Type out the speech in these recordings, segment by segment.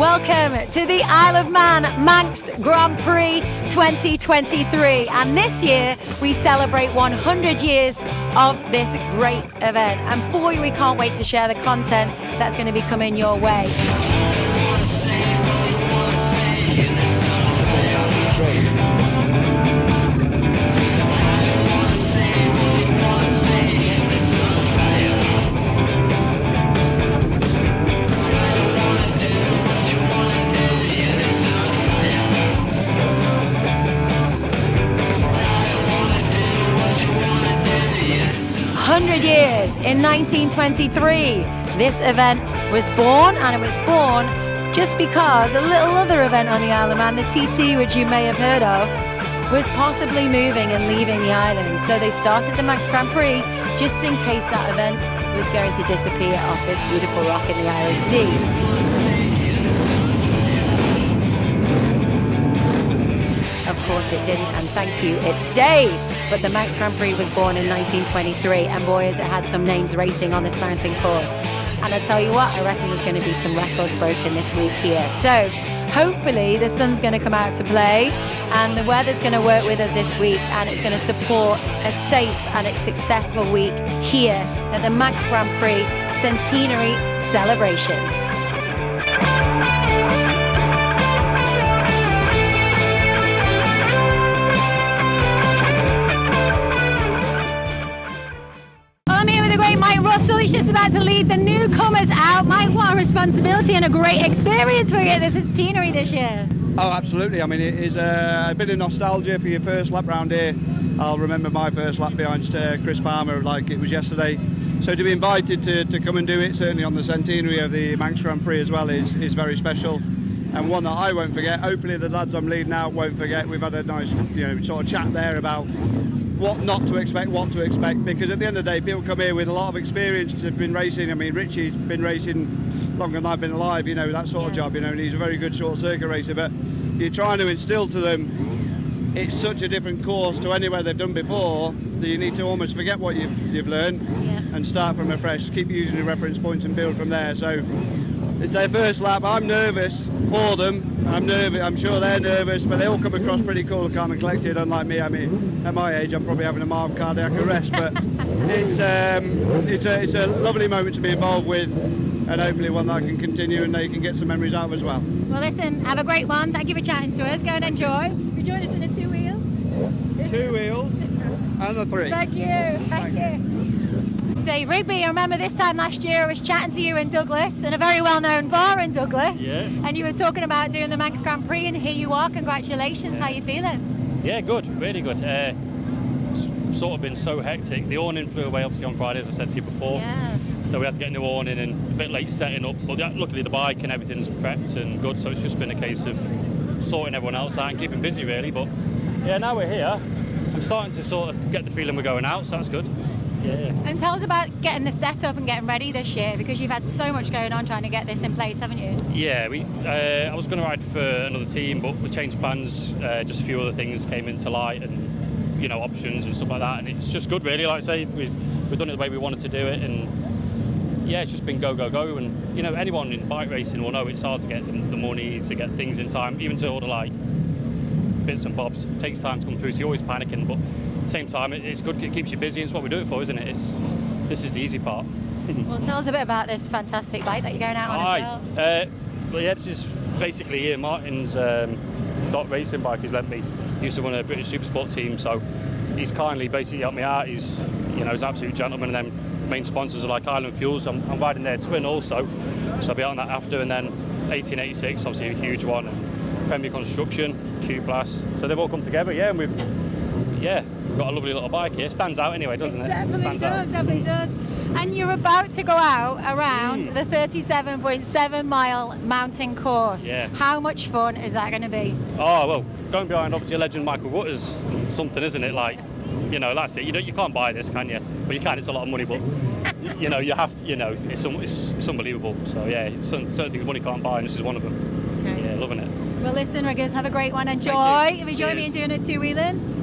Welcome to the Isle of Man Manx Grand Prix 2023, and this year we celebrate 100 years of this great event, and boy, we can't wait to share the content that's going to be coming your way. 100 years, in 1923, this event was born, and it was born just because a little other event on the Isle of Man, the TT, which you may have heard of, was possibly moving and leaving the island. So they started the Manx Grand Prix just in case that event was going to disappear off this beautiful rock in the Irish Sea. Of course it didn't, and thank you, it stayed. But the Manx Grand Prix was born in 1923, and boy, has it had some names racing on this mountain course. And I tell you what, I reckon there's going to be some records broken this week here. So hopefully the sun's going to come out to play, and the weather's going to work with us this week, and it's going to support a safe and a successful week here at the Manx Grand Prix Centenary celebrations. Russell, he's just about to lead the newcomers out. Mike, what a responsibility and a great experience for you at this centenary this year. Oh, absolutely. I mean, it is a bit of nostalgia for your first lap round here. I'll remember my first lap behind Chris Palmer like it was yesterday. So to be invited to come and do it, certainly on the centenary of the Manx Grand Prix as well, is very special. And one that I won't forget. Hopefully the lads I'm leading out won't forget. We've had a nice, sort of chat there about what not to expect, what to expect, because at the end of the day, people come here with a lot of experience, have been racing. I mean, Richie's been racing longer than I've been alive, that sort of job, and he's a very good short circuit racer, but you're trying to instill to them it's such a different course to anywhere they've done before that you need to almost forget what you've learned and start from afresh, keep using the reference points and build from there. So it's their first lap. I'm nervous for them. I'm sure they're nervous, but they all come across pretty cool, calm and collected, unlike me. I mean, at my age, I'm probably having a mild cardiac arrest, but it's a lovely moment to be involved with, and hopefully one that I can continue and they can get some memories out of as well. Well, listen, have a great one. Thank you for chatting to us. Go and enjoy. You join us in the two wheels. Two wheels and a three. Thank you. Thank you. Dave Rigby, I remember this time last year I was chatting to you in Douglas, in a very well-known bar in Douglas, and you were talking about doing the Manx Grand Prix, and here you are. Congratulations. How are you feeling? Yeah, good, really good. It's sort of been so hectic. The awning flew away obviously on Friday, as I said to you before, so we had to get a new awning and a bit late setting up, but luckily the bike and everything's prepped and good, so it's just been a case of sorting everyone else out and keeping busy really. But yeah, now we're here, I'm starting to sort of get the feeling we're going out, so that's good. Yeah. And tell us about getting the setup and getting ready this year, because you've had so much going on trying to get this in place, haven't you? Yeah, I was going to ride for another team, but we changed plans. Just a few other things came into light, and options and stuff like that. And it's just good, really. Like I say, we've done it the way we wanted to do it, and yeah, it's just been go. And anyone in bike racing will know it's hard to get the money to get things in time, even to order like bits and bobs. It takes time to come through, so you're always panicking, but at the same time it's good, it keeps you busy. It's what we do it for, isn't it? This is the easy part. Well, tell us a bit about this fantastic bike that you're going out on as well. Well, yeah, this is basically Ian Martin's dot racing bike he's lent me. He used to run a British Supersport team, so he's kindly basically helped me out. He's he's an absolute gentleman, and then main sponsors are like Island Fuels. I'm riding their twin also, so I'll be out on that after, and then 1886, obviously a huge one, and Premier Construction, Q Plus. So they've all come together, and we've got a lovely little bike here. Stands out anyway, doesn't it? Definitely does. And you're about to go out around the 37.7 mile mountain course. Yeah. How much fun is that going to be? Oh, well, going behind obviously a legend Michael Rutter's something, isn't it? Like, that's it. You can't buy this, can you? Well, you can. It's a lot of money, but you have to. It's unbelievable. So yeah, it's certain things money can't buy, and this is one of them. Okay. Yeah, loving it. Well, listen, riggers, have a great one. Enjoy. Have you joined me in doing it two-wheeling?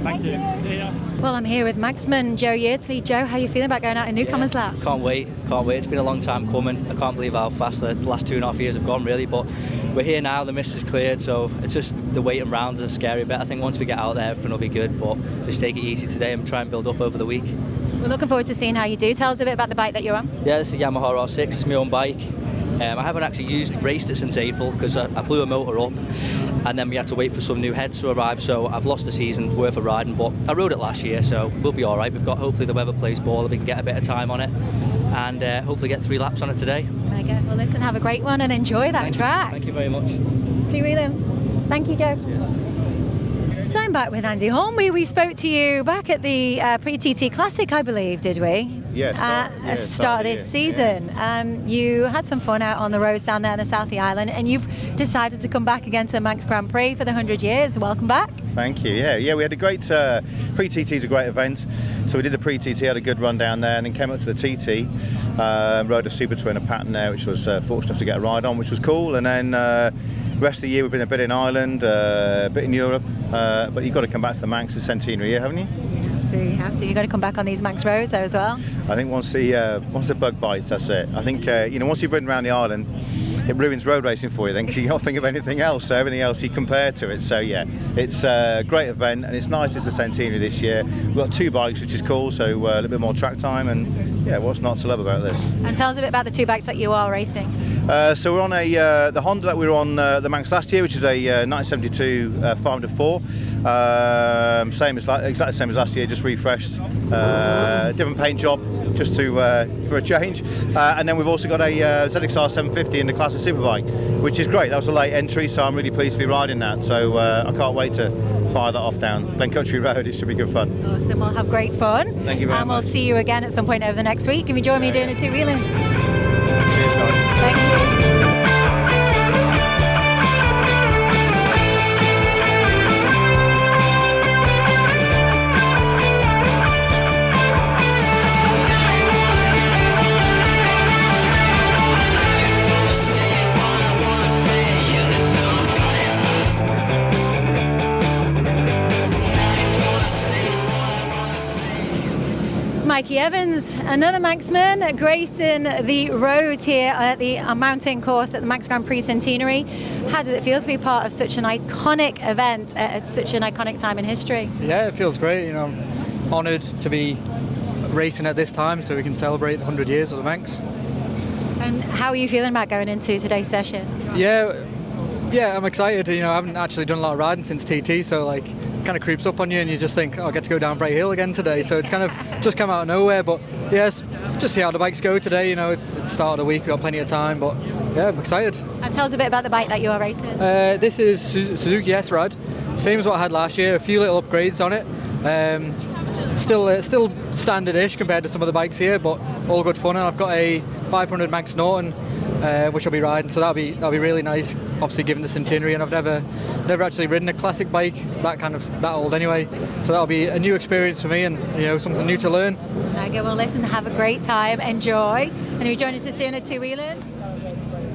Thank you. See ya. Well, I'm here with Manxman Joe Yeardsley. Joe, how are you feeling about going out in newcomers lap? Can't wait. It's been a long time coming. I can't believe how fast the last 2.5 years have gone, really. But we're here now. The mist is cleared, so it's just the waiting rounds are scary bit. I think once we get out there, everything will be good. But just take it easy today and try and build up over the week. We're looking forward to seeing how you do. Tell us a bit about the bike that you're on. Yeah, this is a Yamaha R6. It's my own bike. I haven't actually raced it since April because I blew a motor up, and then we had to wait for some new heads to arrive, so I've lost a season's worth of riding, but I rode it last year, so we'll be all right. We've got, hopefully the weather plays ball, we can get a bit of time on it, and hopefully get 3 laps on it today. Mega. Well, listen, have a great one and enjoy that track. Thank you very much. Two-wheeler. Thank you, Joe. Cheers. So I'm back with Andy Hornby. We spoke to you back at the pre-TT Classic, I believe, did we? Yes. Start of this season. You had some fun out on the roads down there in the south of the island, and you've decided to come back again to the Manx Grand Prix for the 100 years. Welcome back. Thank you. Yeah, we had a great pre-TT is a great event. So we did the pre-TT, had a good run down there, and then came up to the TT, rode a Super Twin, a pattern there, which was fortunate enough to get a ride on, which was cool. And then the rest of the year we've been a bit in Ireland, a bit in Europe, but you've got to come back to the Manx centenary year, haven't you? You have to. You've got to come back on these Manx roads as well. I think once the bug bites, that's it. I think once you've ridden around the island, it ruins road racing for you then, because you can't think of anything else. So everything else you compare to it. So yeah, it's a great event, and it's nice. It's the centenary this year. We've got 2 bikes, which is cool. So a little bit more track time, and yeah, what's not to love about this? And tell us a bit about the 2 bikes that you are racing. So we're on the Honda that we were on the Manx last year, which is a 1972 504. Exactly the same as last year, just refreshed. Different paint job, just for a change. And then we've also got a ZXR 750 in the classic superbike, which is great. That was a late entry, so I'm really pleased to be riding that. So I can't wait to fire that off down Glencountry Road. It should be good fun. Awesome. We'll have great fun. Thank you very much. And we'll see you again at some point over the next week. Can you join me doing a 2-wheeling? Cheers, guys. Thank you. Mikey Evans, another Manxman, gracing the roads here at the mountain course at the Manx Grand Prix Centenary. How does it feel to be part of such an iconic event at such an iconic time in history? Yeah, it feels great. I'm honoured to be racing at this time so we can celebrate the 100 years of the Manx. And how are you feeling about going into today's session? Yeah, I'm excited. I haven't actually done a lot of riding since TT, so kind of creeps up on you and you just think, I get to go down Bray Hill again today. So it's kind of just come out of nowhere, but yes, just see how the bikes go today. It's the start of the week, we've got plenty of time, but yeah, I'm excited. And tell us a bit about the bike that you are racing. This is Suzuki S-Rad, same as what I had last year, a few little upgrades on it. Still standard-ish compared to some of the bikes here, but all good fun. And I've got a 500 Manx Norton, which I'll be riding, so that'll be really nice. Obviously, given the centenary, and I've never actually ridden a classic bike that old anyway. So that'll be a new experience for me, and something new to learn. Okay, well, listen, have a great time, enjoy, and you join us soon at 2-wheeling.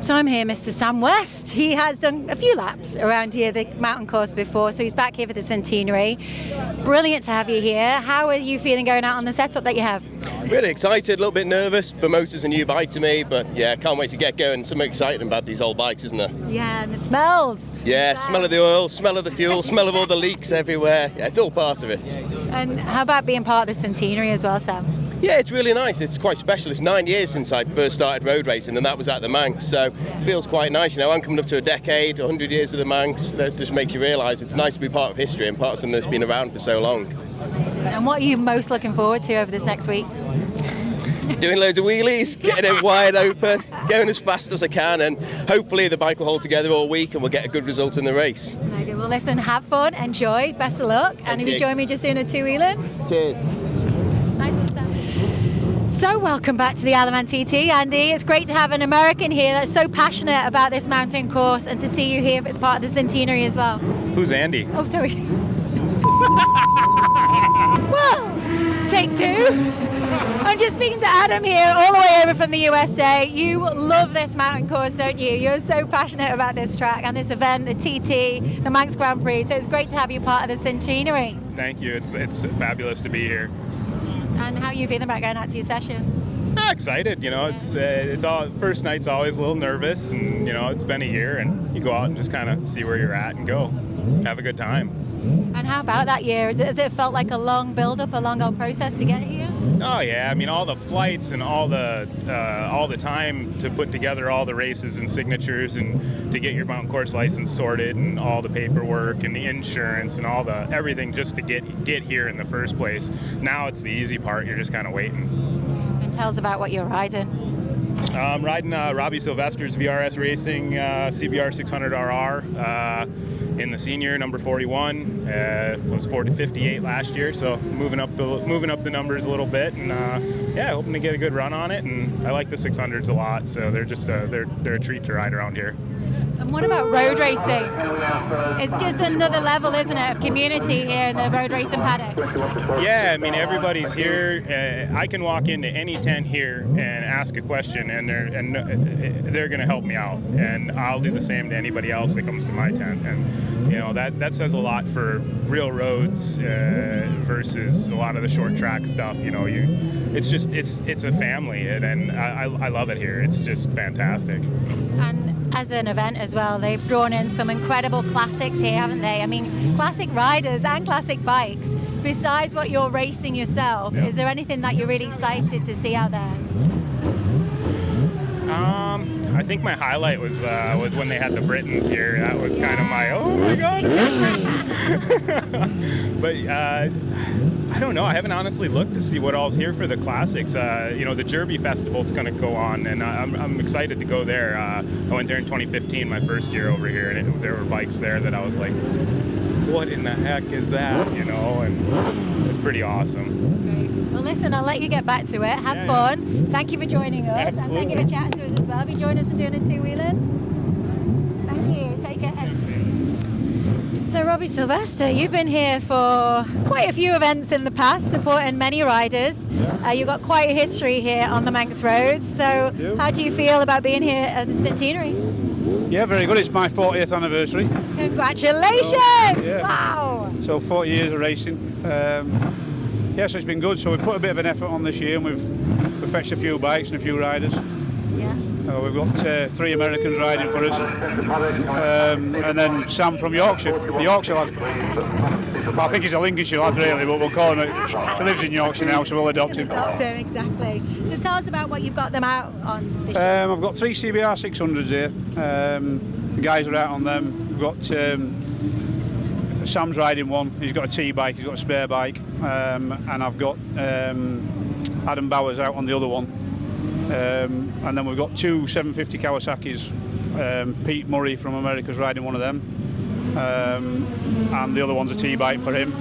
So I'm here, Mr. Sam West. He has done a few laps around here, the mountain course before, so he's back here for the centenary. Brilliant to have you here. How are you feeling going out on the setup that you have? Really excited, a little bit nervous. The motor's a new bike to me, but yeah, can't wait to get going. Something exciting about these old bikes, isn't there? Yeah, and the smells. Yeah, smell of the oil, smell of the fuel, smell of all the leaks everywhere. Yeah, it's all part of it. And how about being part of the centenary as well, Sam? Yeah, it's really nice. It's quite special. It's 9 years since I first started road racing, and that was at the Manx, so it feels quite nice. I'm coming up to a decade, 100 years of the Manx. That just makes you realise it's nice to be part of history and part of something that's been around for so long. And what are you most looking forward to over this next week? Doing loads of wheelies, getting it wide open, going as fast as I can, and hopefully the bike will hold together all week and we'll get a good result in the race. Okay, well listen, have fun, enjoy, best of luck, and if you join me just doing a 2-wheeling. Cheers. Nice one, Sam. So welcome back to the Alaman TT, Andy. It's great to have an American here that's so passionate about this mountain course, and to see you here as part of the centenary as well. Who's Andy? Oh, sorry. Well, take 2. I'm just speaking to Adam here, all the way over from the USA. You love this mountain course, don't you? You're so passionate about this track and this event, the TT, the Manx Grand Prix. So it's great to have you part of the centenary. Thank you. It's fabulous to be here. And how are you feeling about going out to your session? Excited, it's all first night's always a little nervous, and it's been a year, and you go out and just kind of see where you're at and go have a good time. And how about that year? Does it felt like a long build-up, a long old process to get here? Oh yeah, I mean all the flights and all the time to put together all the races and signatures and to get your mountain course license sorted and all the paperwork and the insurance and all the everything just to get here in the first place. Now it's the easy part. You're just kind of waiting. And tell us about what you're riding. I'm riding Robbie Sylvester's VRS Racing CBR 600RR in the senior, number 41. Was 58 last year, so moving up the numbers a little bit, and hoping to get a good run on it. And I like the 600s a lot, so they're just they're a treat to ride around here. And what about road racing? It's just another level, isn't it, of community here in the road racing paddock? Yeah, I mean everybody's here. I can walk into any tent here and ask a question, and they're going to help me out, and I'll do the same to anybody else that comes to my tent. And that says a lot for real roads versus a lot of the short track stuff. It's a family, and I love it here. It's just fantastic. And as an event as well, they've drawn in some incredible classics here, haven't they? I mean, classic riders and classic bikes. Besides what you're racing yourself, Is there anything that you're really excited to see out there? I think my highlight was when they had the Britons here. That was kind of my, oh my god. But I don't know. I haven't honestly looked to see what all's here for the classics. The Derby Festival's going to go on, and I'm excited to go there. I went there in 2015, my first year over here, and there were bikes there that I was like, what in the heck is that? And it's pretty awesome. Well, listen, I'll let you get back to it. Have fun. Yeah. Thank you for joining us. Absolutely. And thank you for chatting to us as well. Have you joined us in doing a two-wheeling? Thank you. Take care. So, Robbie Sylvester, you've been here for quite a few events in the past, supporting many riders. Yeah. You've got quite a history here on the Manx roads. So, how do you feel about being here at the centenary? Yeah, very good. It's my 40th anniversary. Congratulations! Wow! So 40 years of racing. So it's been good. So we've put a bit of an effort on this year, and we've fetched a few bikes and a few riders. Yeah. We've got 3 Americans riding for us, and then Sam from Yorkshire, the Yorkshire lad. I think he's a Lincolnshire lad really, but we'll call him. He lives in Yorkshire now, so we'll adopt him. Adopt him, exactly. So tell us about what you've got them out on this year. I've got 3 CBR 600s here. The guys are out on them. We've got Sam's riding one. He's got a T-bike, he's got a spare bike, and I've got Adam Bowers out on the other one. And then we've got 2 750 Kawasaki's. Pete Murray from America's riding one of them, and the other one's a T-bike for him.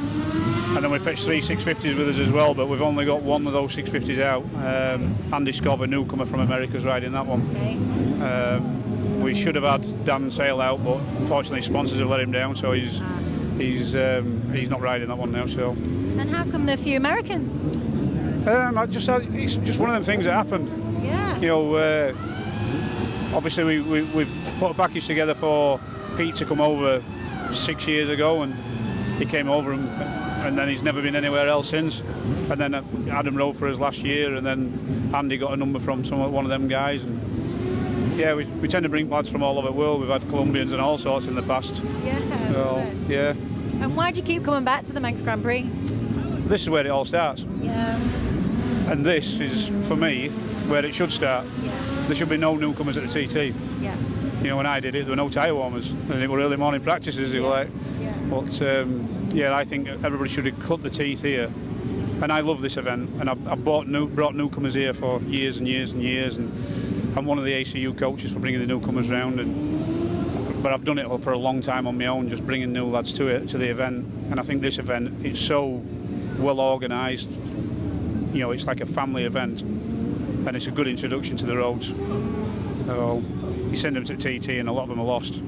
And then we fetched 3 650s with us as well, but we've only got one of those 650s out. Andy Scov, a newcomer from America's riding that one. Okay. We should have had Dan Sale out, but unfortunately sponsors have let him down, so he's not riding that one now. So. And how come there are few Americans? It's just one of them things that happened. Yeah. Obviously we've put a package together for Pete to come over 6 years ago, and he came over and then he's never been anywhere else since. And then Adam rode for us last year, and then Andy got a number from one of them guys. And yeah, we tend to bring lads from all over the world. We've had Colombians and all sorts in the past. Yeah. So, yeah. And why do you keep coming back to the Manx Grand Prix? This is where it all starts. Yeah. And this is, for me, where it should start. Yeah. There should be no newcomers at the TT. Yeah. When I did it, there were no tyre warmers, and it were early morning practices. It were like, but I think everybody should have cut the teeth here. And I love this event, and I've brought newcomers here for years and years and years, and I'm one of the ACU coaches for bringing the newcomers round. But I've done it for a long time on my own, just bringing new lads to the event. And I think this event, it's so well organised. It's like a family event, and it's a good introduction to the roads. So you send them to TT, and a lot of them are lost.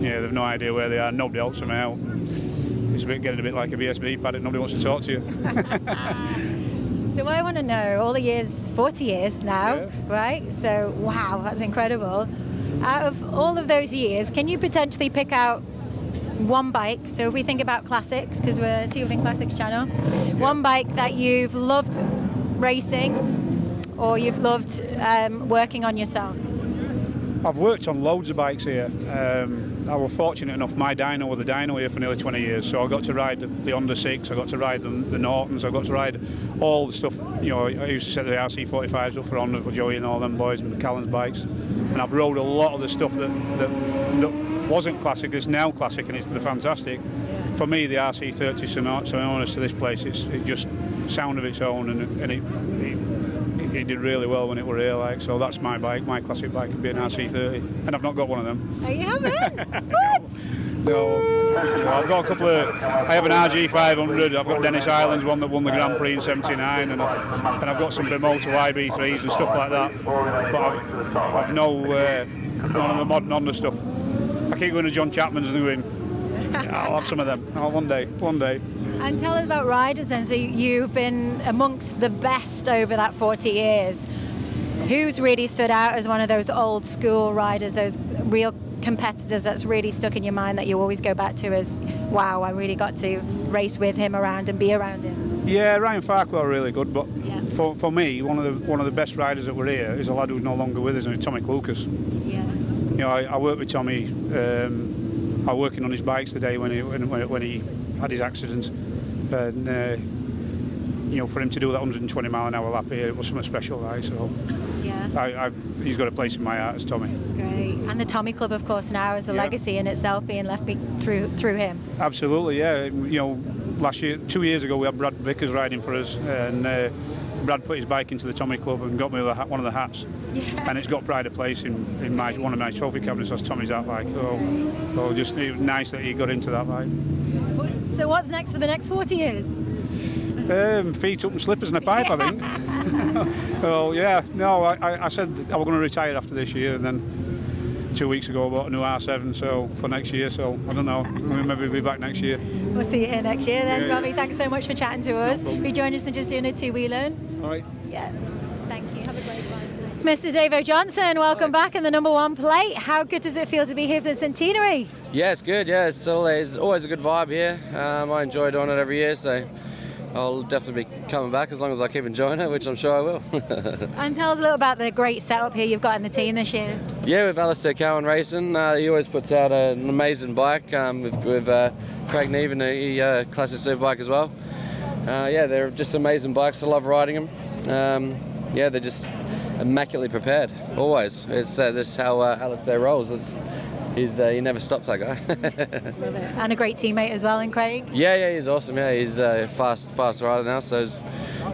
Yeah, they've no idea where they are. Nobody helps them out. It's getting a bit like a BSB paddock. Nobody wants to talk to you. So I want to know, all the years, 40 years now, right? So, wow, that's incredible. Out of all of those years, can you potentially pick out one bike? So if we think about classics, because we're a TVing Classics channel, one bike that you've loved racing or you've loved working on yourself? I've worked on loads of bikes here. I was fortunate enough, my dyno was the dyno here for nearly 20 years, so I got to ride the Honda 6, I got to ride the Nortons, I got to ride all the stuff, you know, I used to set the RC45s up for Honda, for Joey and all them boys, and Callan's bikes, and I've rode a lot of the stuff that wasn't classic, that's now classic, and it's the fantastic. For me, the RC30 Sonoras to this place, it's just sound of its own, and it did really well when it were here, like, so that's my bike, my classic bike would be an RC30, and I've not got one of them. Oh, you haven't? What? No, I've got a couple of, I have an RG500, I've got Dennis Island's one that won the Grand Prix in '79, and I've got some Bimoto YB3s and stuff like that, but I've none of the modern Honda stuff. I keep going to John Chapman's and doing, I'll have some of them, one day. And tell us about riders then. So you've been amongst the best over that 40 years. Who's really stood out as one of those old school riders, those real competitors that's really stuck in your mind that you always go back to as, wow, I really got to race with him around and be around him? Yeah, Ryan Farquhar really good, but for me, one of the best riders that were here is a lad who's no longer with us, and it's Tommy Lucas. Yeah. You know, I worked with Tommy. I was working on his bikes the day when he had his accident, and you know, for him to do that 120 mile an hour lap here, it was something special, like, so. Yeah. He's got a place in my heart as Tommy. Great. And the Tommy Club, of course, now is a legacy in itself, being left through him. Absolutely, yeah. You know, 2 years ago, we had Brad Vickers riding for us, and Brad put his bike into the Tommy Club and got me one of the hats. Yeah. And it's got pride of place in one of my trophy cabinets. That's Tommy's hat, like. So just nice that he got into that, like. So what's next for the next 40 years? Feet up and slippers and a pipe, I think. Well, yeah, no, I said I was going to retire after this year, and then 2 weeks ago I bought a new R7 for next year, so I don't know, maybe we'll be back next year. We'll see you here next year then. Yeah. Robbie, thanks so much for chatting to us. You joined us in just doing a two-wheeler. All right. Yeah, thank you. Have a great one. Mr. Davo Johnson, welcome back in the number one plate. How good does it feel to be here for the centenary? Yeah, it's good. Yeah, it's always a good vibe here. I enjoy doing it every year, so I'll definitely be coming back as long as I keep enjoying it, which I'm sure I will. And tell us a little about the great setup here you've got in the team this year. Yeah, with Alistair Cowan Racing, he always puts out an amazing bike with Craig Neve and the Classic Superbike as well. Yeah, they're just amazing bikes. I love riding them. Yeah, they're just immaculately prepared, always. It's that's how Alistair rolls. He never stops, that guy. Love it. And a great teammate as well in Craig. Yeah, he's awesome. Yeah, he's a fast rider now, so it's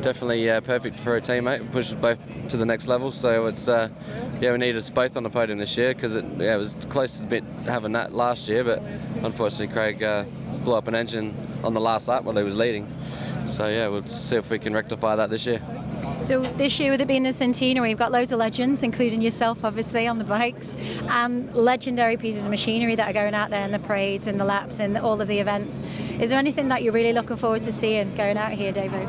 definitely perfect for a teammate. Pushes both to the next level. So it's we need us both on the podium this year, because it was close to a bit having that last year, but unfortunately Craig blew up an engine on the last lap while he was leading. So yeah, we'll see if we can rectify that this year. So this year, with it being the centenary, we've got loads of legends, including yourself, obviously, on the bikes, and legendary pieces of machinery that are going out there in the parades and the laps and all of the events. Is there anything that you're really looking forward to seeing going out here, David?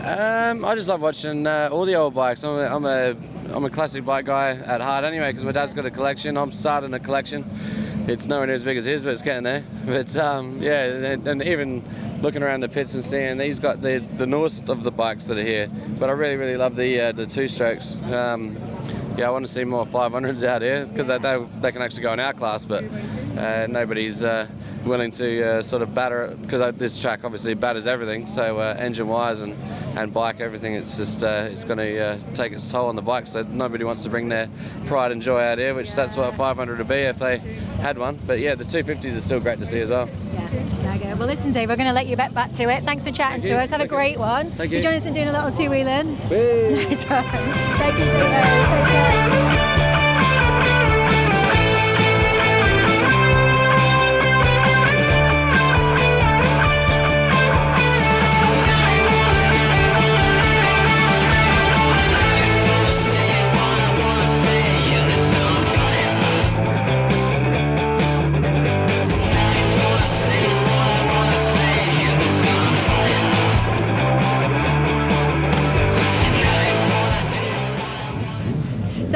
I just love watching all the old bikes. I'm a classic bike guy at heart anyway, because my dad's got a collection. I'm starting a collection. It's nowhere near as big as his, but it's getting there. But and even looking around the pits and seeing he's got the newest of the bikes that are here. But I really love the two-strokes. I want to see more 500s out here, because they can actually go in our class, but nobody's willing to sort of batter it, because this track obviously batters everything. So engine-wise and bike, everything, it's just it's going to take its toll on the bike. So nobody wants to bring their pride and joy out here, which that's what a 500 would be if they had one. But yeah, the 250s are still great to see as well. Yeah, there you go. Well, listen, Dave, we're going to let you back to it. Thanks for chatting to us. Have a great one. Thank you. Join us in doing a little two-wheeling. Nice one. Thank you, Dave. Take care.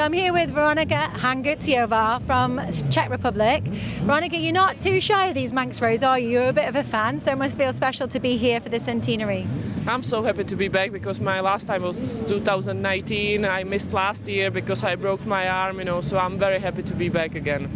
I'm here with Veronika Hangutiová from Czech Republic. Veronika, you're not too shy of these Manx Roads, are you? You're a bit of a fan, so it must feel special to be here for the centenary. I'm so happy to be back because my last time was 2019. I missed last year because I broke my arm, so I'm very happy to be back again.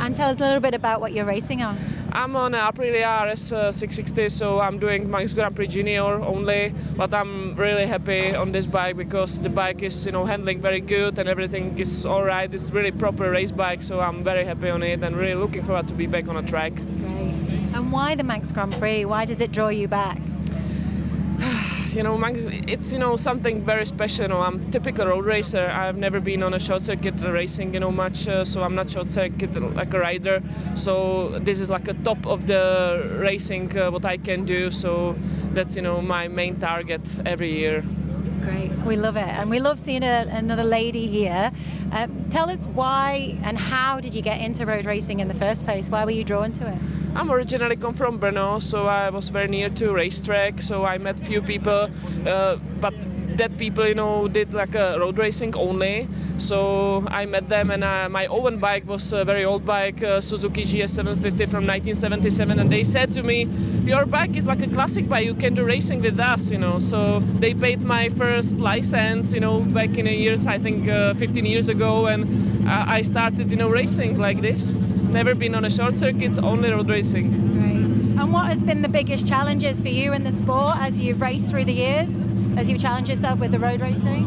And tell us a little bit about what you're racing on. I'm on Aprilia RS 660, so I'm doing Manx Grand Prix Junior only, but I'm really happy on this bike because the bike is, handling very good and everything is all right. It's really proper race bike, so I'm very happy on it and really looking forward to be back on a track. Great. And why the Manx Grand Prix? Why does it draw you back? Manx, it's something very special. I'm a typical road racer. I've never been on a short circuit racing, much. So I'm not short circuit like a rider. So this is like a top of the racing what I can do. So that's my main target every year. Great, we love it, and we love seeing another lady here. Tell us why and how did you get into road racing in the first place? Why were you drawn to it? I'm originally come from Brno, so I was very near to racetrack. So I met few people, but that people, did like a road racing only. So I met them, and my own bike was a very old bike, Suzuki GS750 from 1977, and they said to me, "Your bike is like a classic bike. You can do racing with us." So they paid my first license, back in the years, I think 15 years ago, and I started, racing like this. Never been on a short circuits, only road racing. Great. And what have been the biggest challenges for you in the sport as you've raced through the years, as you've challenged yourself with the road racing?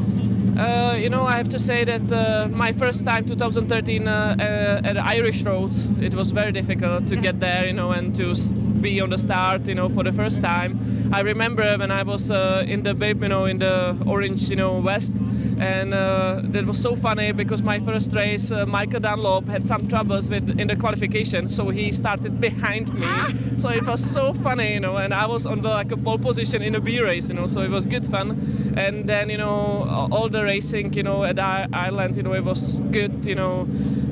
I have to say that my first time, 2013, at Irish roads, it was very difficult to get there, and to be on the start, for the first time. I remember when I was in the bib, in the orange, vest, and that was so funny because my first race, Michael Dunlop had some troubles in the qualification, so he started behind me. So it was so funny, and I was on a pole position in a B race, so it was good fun. And then, all the racing, at Ireland, it was good,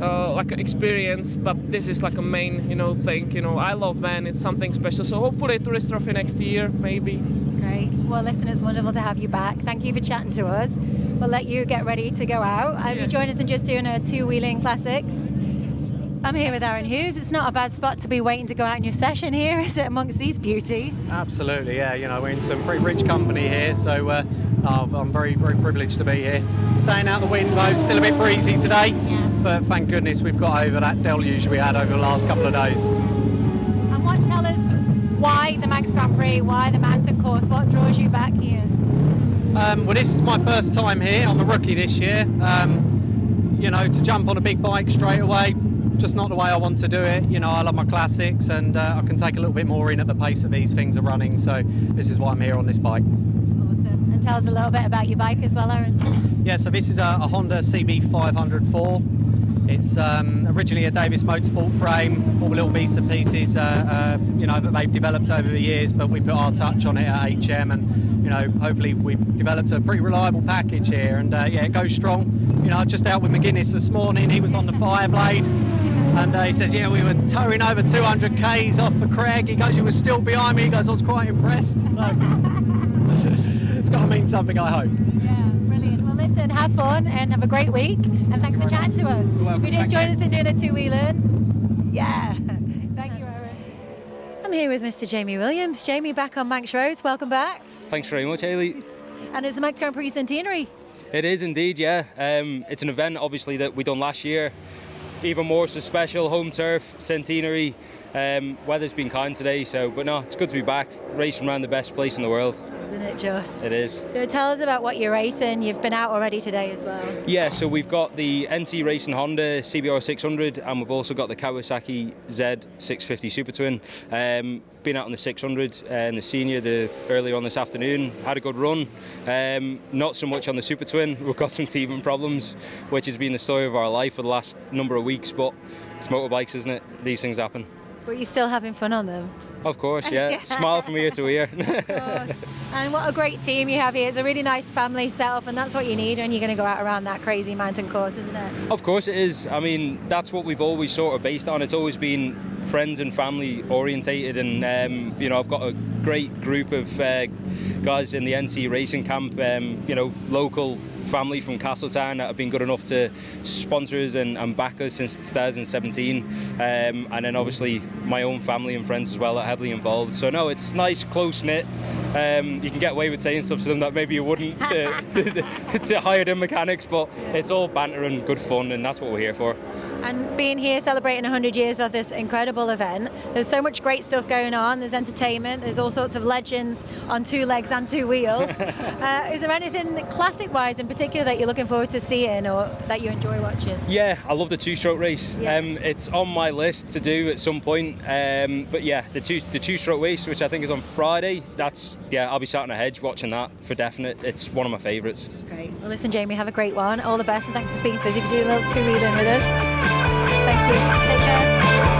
like an experience, but this is like a main, thing, I love man, it's something special. So hopefully tourist trophy next year, maybe. Great. Well, listen, it's wonderful to have you back. Thank you for chatting to us. We'll let you get ready to go out. You join us in just doing a two-wheeling classics. I'm here with Aaron Hughes. It's not a bad spot to be waiting to go out in your session here, is it, amongst these beauties? Absolutely, yeah. We're in some pretty rich company here, so I'm very, very privileged to be here. Staying out the wind though, still a bit breezy today, but thank goodness we've got over that deluge we had over the last couple of days. And tell us why the Manx Grand Prix, why the mountain course, what draws you back here? Well, this is my first time here. I'm a rookie this year. To jump on a big bike straight away, just not the way I want to do it. I love my classics, and I can take a little bit more in at the pace that these things are running. So this is why I'm here on this bike. Awesome. And tell us a little bit about your bike as well, Aaron. Yeah, so this is a Honda CB504. It's originally a Davis Motorsport frame, all the little bits and pieces, that they've developed over the years, but we put our touch on it at HM, and hopefully we've developed a pretty reliable package here, and it goes strong. Just out with McGuinness this morning, he was on the Fireblade, and he says, we were towing over 200 Ks off for Craig. He goes, you were still behind me. He goes, I was quite impressed. So it's got to mean something, I hope. Yeah, brilliant. Well, listen, have fun and have a great week, and thanks for chatting to us. You just joined us in doing a two-wheeling. Yeah. Thank you, Aaron. I'm here with Mr. Jamie Williams. Jamie, back on Manx Roads. Welcome back. Thanks very much, Hailey. And it's the Manx Grand Prix Centenary. It is indeed, yeah. It's an event, obviously, that we done last year. Even more so special, home turf, centenary. Weather's been kind today, but no, it's good to be back, racing around the best place in the world. Isn't it just? It is. So tell us about what you're racing. You've been out already today as well. Yeah, so we've got the NC Racing Honda CBR 600, and we've also got the Kawasaki Z650 Super Twin. Been out on the 600 and the senior earlier on this afternoon. Had a good run. Not so much on the Super Twin. We've got some teething problems, which has been the story of our life for the last number of weeks, but it's motorbikes, isn't it? These things happen. But you're still having fun on them? Of course, yeah. Smile from ear to ear. Of course. And what a great team you have here. It's a really nice family setup, and that's what you need when you're going to go out around that crazy mountain course, isn't it? Of course it is. I mean, that's what we've always sort of based on. It's always been friends and family orientated, and I've got a great group of guys in the NC racing camp, you know, local family from Castletown that have been good enough to sponsor us and back us since 2017, and then obviously my own family and friends as well that are heavily involved. So no, it's nice, close-knit. You can get away with saying stuff to them that maybe you wouldn't to hired-in mechanics, but it's all banter and good fun, and that's what we're here for. And being here celebrating 100 years of this incredible event, there's so much great stuff going on. There's entertainment, there's all sorts of legends on 2 legs and 2 wheels. Is there anything classic-wise in particular that you're looking forward to seeing or that you enjoy watching? Yeah, I love the 2-stroke race. Yeah. It's on my list to do at some point. But yeah, the two-stroke race, which I think is on Friday, I'll be sat on a hedge watching that for definite. It's one of my favourites. Great. Well, listen, Jamie, have a great one. All the best, and thanks for speaking to us. If you do a little 2-wheeling with us. Thank you. Take care.